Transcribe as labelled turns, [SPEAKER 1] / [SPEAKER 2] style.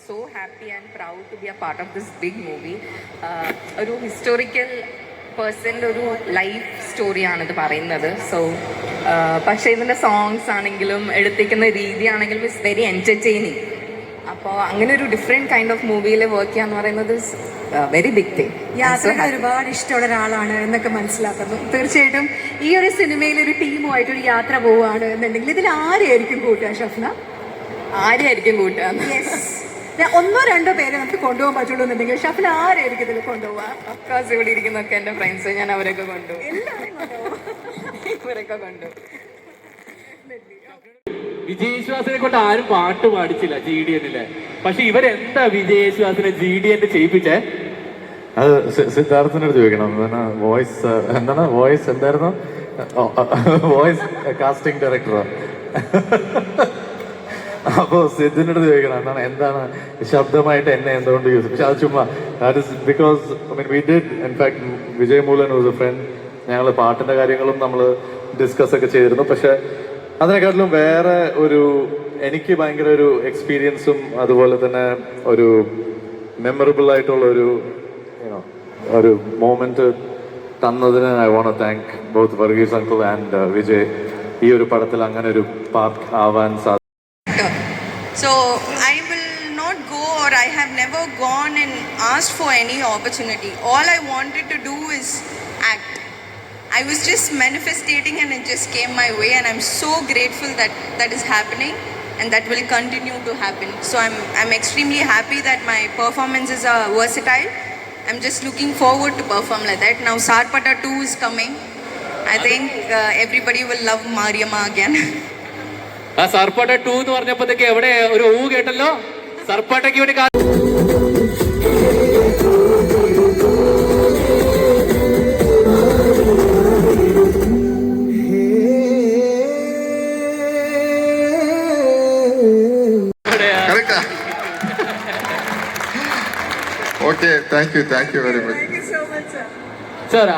[SPEAKER 1] so happy and proud to be a part of this big movie. ഒരു historical പേഴ്സൻ്റെ ഒരു life സ്റ്റോറിയാണിത് പറയുന്നത്. So പക്ഷേ ഇതിൻ്റെ സോങ്സ് ആണെങ്കിലും എടുത്തിരിക്കുന്ന രീതിയാണെങ്കിലും ഇറ്റ്സ് വെരി എൻ്റർടൈനിങ്. അപ്പോൾ അങ്ങനെ ഒരു ഡിഫറെൻറ്റ് കൈൻഡ് ഓഫ് മൂവിയിൽ വർക്ക് ചെയ്യുക എന്ന് പറയുന്നത് വെരി ബിഗ് തിങ്.
[SPEAKER 2] യാത്ര ഒരുപാട് ഇഷ്ടമുള്ള ഒരാളാണ് എന്നൊക്കെ മനസ്സിലാക്കുന്നു. തീർച്ചയായിട്ടും ഈ ഒരു സിനിമയിൽ ഒരു ടീമുമായിട്ട് ഒരു യാത്ര പോവുകയാണ് എന്നുണ്ടെങ്കിൽ ഇതിൽ ആരെയായിരിക്കും കൂട്ടുക ഷഫ്ന?
[SPEAKER 1] ആരെയായിരിക്കും കൂട്ടുക?
[SPEAKER 2] ഒന്നോ രണ്ടോ പേരെ നമുക്ക് കൊണ്ടുപോകാൻ പറ്റുള്ളൂ എന്നുണ്ടെങ്കിൽ ഷഫ്ന ആരെയായിരിക്കും ഇതിൽ കൊണ്ടുപോവുക?
[SPEAKER 1] അഫ്കോഴ്സ് ഇവിടെ ഇരിക്കുന്നൊക്കെ എൻ്റെ ഫ്രണ്ട്സ്, ഞാൻ അവരൊക്കെ കൊണ്ടുപോകും.
[SPEAKER 2] എല്ലാവരും കൊണ്ടുപോകും.
[SPEAKER 1] ഇവരൊക്കെ കൊണ്ടുപോകും.
[SPEAKER 3] വിജയശ്വാസിനെ കൊണ്ട് ആരും പാട്ട് പാടിച്ചില്ല GDN-ല്. പക്ഷെ ഇവരെന്താ വിജയശ്വാസിനെ GDN ചെയ്യിപ്പിച്ചേ?
[SPEAKER 4] അത് സിദ്ധാർത്ഥിനടുത്ത് ചോദിക്കണം. വോയിസ് എന്താണ്, വോയിസ് എന്തായിരുന്നു? വോയിസ് കാസ്റ്റിംഗ് ഡയറക്ടറോ? അപ്പോൾ സിദ്ധിൻ്റെ അടുത്ത് ചോദിക്കണം എന്താണ് ശബ്ദമായിട്ട് എന്നെ എന്തുകൊണ്ട് യൂസ്. പക്ഷെ അത് ചുമ്മാ that is because we did in fact Vijay Moolan was a friend. ഞങ്ങൾ പാട്ടിൻ്റെ കാര്യങ്ങളും നമ്മൾ ഡിസ്കസ് ഒക്കെ ചെയ്തിരുന്നു. പക്ഷെ അതിനെക്കാട്ടിലും വേറെ ഒരു എനിക്ക് ഭയങ്കര ഒരു എക്സ്പീരിയൻസും അതുപോലെ തന്നെ ഒരു മെമ്മറബിൾ ആയിട്ടുള്ള ഒരു മോമെന്റ് തന്നതിന് I want to thank both Varghese uncle and Vijay. ഈ ഒരു പടത്തിൽ അങ്ങനെ ഒരു പാർട്ട് ആവാൻ സാധിക്കും.
[SPEAKER 5] So I will not go, or I have never gone and asked for any opportunity. All I wanted to do is act. I was just manifesting and it just came my way, and I'm so grateful that that is happening and that will continue to happen. So I'm extremely happy that my performances are versatile. I'm just looking forward to perform like that. Now Sarpata 2 is coming. I think everybody will love Mariamma again.
[SPEAKER 3] ആ സർപ്പാട്ട 2 എന്ന് പറഞ്ഞപ്പോഴത്തേക്ക് എവിടെ ഒരു ഊ കേട്ടല്ലോ. സർപ്പാട്ടയ്ക്ക് വേണ്ടി
[SPEAKER 6] Okay, thank you very much.
[SPEAKER 2] Thank you so much, sir.
[SPEAKER 3] Sir